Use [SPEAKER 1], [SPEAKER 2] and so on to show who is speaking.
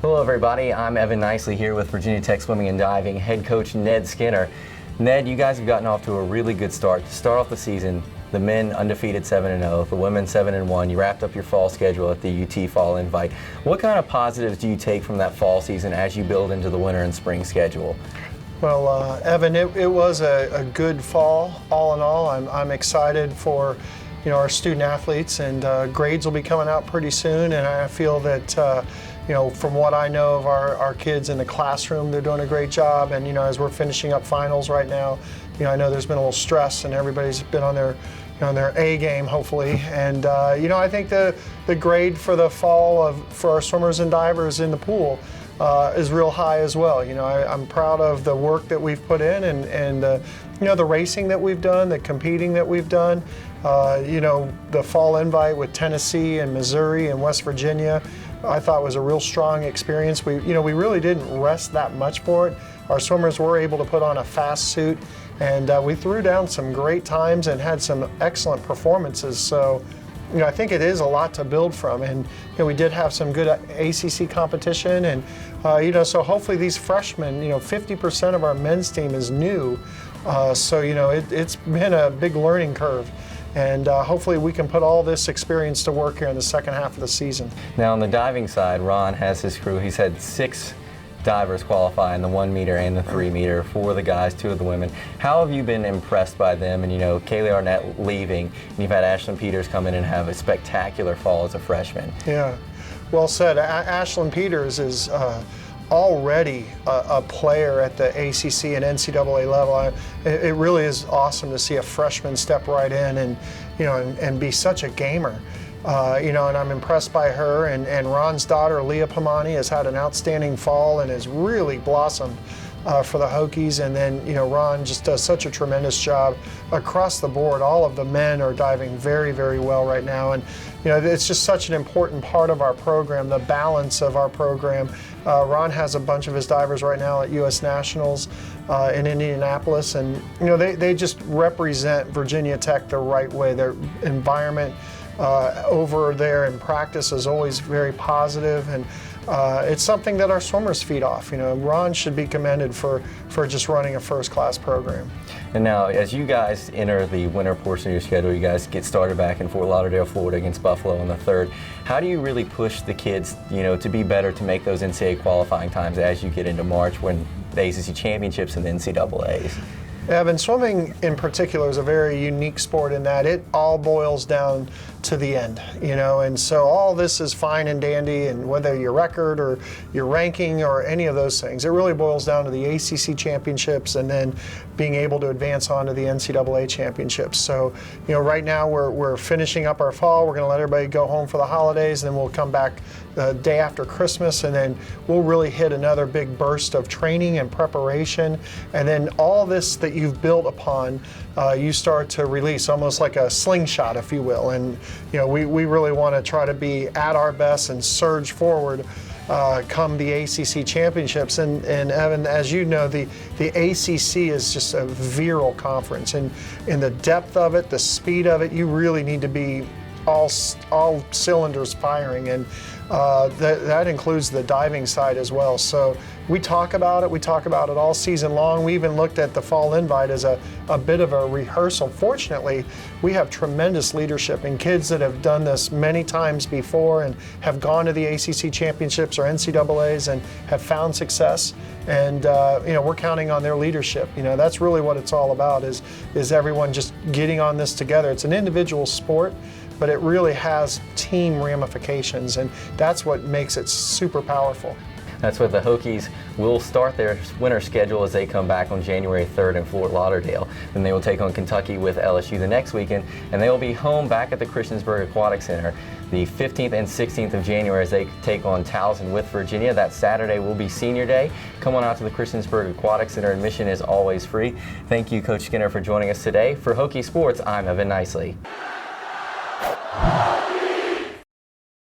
[SPEAKER 1] Hello everybody, I'm Evan Nicely here with Virginia Tech Swimming and Diving head coach Ned Skinner. Ned, you guys have gotten off to a really good start. To start off the season, the men undefeated 7-0, the women 7-1. You wrapped up your fall schedule at the UT Fall Invite. What kind of positives do you take from that fall season as you build into the winter and spring schedule?
[SPEAKER 2] Well, Evan, it was a good fall, all in all. I'm excited for our student athletes, and grades will be coming out pretty soon, and I feel that from what I know of our kids in the classroom, they're doing a great job. And as we're finishing up finals right now, I know there's been a little stress, and everybody's been on their their A game, hopefully. And I think the grade for the fall for our swimmers and divers in the pool is real high as well. I'm proud of the work that we've put in, and the racing that we've done, the competing that we've done. The fall invite with Tennessee and Missouri and West Virginia, I thought was a real strong experience. We really didn't rest that much for it. Our swimmers were able to put on a fast suit, and we threw down some great times and had some excellent performances. So, I think it is a lot to build from, and we did have some good ACC competition, and so hopefully these freshmen, 50% of our men's team is new, so it's been a big learning curve. And hopefully we can put all this experience to work here in the second half of the season.
[SPEAKER 1] Now on the diving side, Ron has his crew. He's had 6 divers qualify in the 1 meter and the 3 meter, 4 of the guys, 2 of the women. How have you been impressed by them? And Kaylee Arnett leaving, and you've had Ashlyn Peters come in and have a spectacular fall as a freshman.
[SPEAKER 2] Yeah, well said. Ashlyn Peters is already a player at the ACC and NCAA level. It really is awesome to see a freshman step right in and be such a gamer. And I'm impressed by her. And Ron's daughter, Leah Pamani, has had an outstanding fall and has really blossomed for the Hokies. And then, Ron just does such a tremendous job across the board. All of the men are diving very, very well right now. And, it's just such an important part of our program, the balance of our program. Ron has a bunch of his divers right now at U.S. Nationals in Indianapolis, and they just represent Virginia Tech the right way. Their environment over there in practice is always very positive, and it's something that our swimmers feed off. Ron should be commended for just running a first-class program.
[SPEAKER 1] And now, as you guys enter the winter portion of your schedule, you guys get started back in Fort Lauderdale, Florida against Buffalo on the 3rd. How do you really push the kids, to be better, to make those NCAA qualifying times as you get into March when the ACC championships and the NCAAs?
[SPEAKER 2] Evan, swimming in particular is a very unique sport in that it all boils down to the end, and so all this is fine and dandy, and whether your record or your ranking or any of those things, it really boils down to the ACC championships and then being able to advance on to the NCAA championships. So, right now we're finishing up our fall. We're going to let everybody go home for the holidays, and then we'll come back the day after Christmas, and then we'll really hit another big burst of training and preparation, and then all this that you've built upon, you start to release almost like a slingshot, if you will. And we really want to try to be at our best and surge forward come the ACC championships. And Evan, as you know, the ACC is just a virile conference, and in the depth of it, the speed of it, you really need to be all cylinders firing, and that includes the diving side as well. So we talk about it all season long. We even looked at the fall invite as a bit of a rehearsal. Fortunately, we have tremendous leadership and kids that have done this many times before and have gone to the ACC championships or NCAAs and have found success. And we're counting on their leadership. That's really what it's all about, is everyone just getting on this together. It's an individual sport, but it really has team ramifications, and that's what makes it super powerful.
[SPEAKER 1] That's what the Hokies will start their winter schedule as they come back on January 3rd in Fort Lauderdale. Then they will take on Kentucky with LSU the next weekend, and they will be home back at the Christiansburg Aquatic Center the 15th and 16th of January as they take on Towson with Virginia. That Saturday will be Senior Day. Come on out to the Christiansburg Aquatic Center. Admission is always free. Thank you, Coach Skinner, for joining us today. For Hokie Sports, I'm Evan Nicely.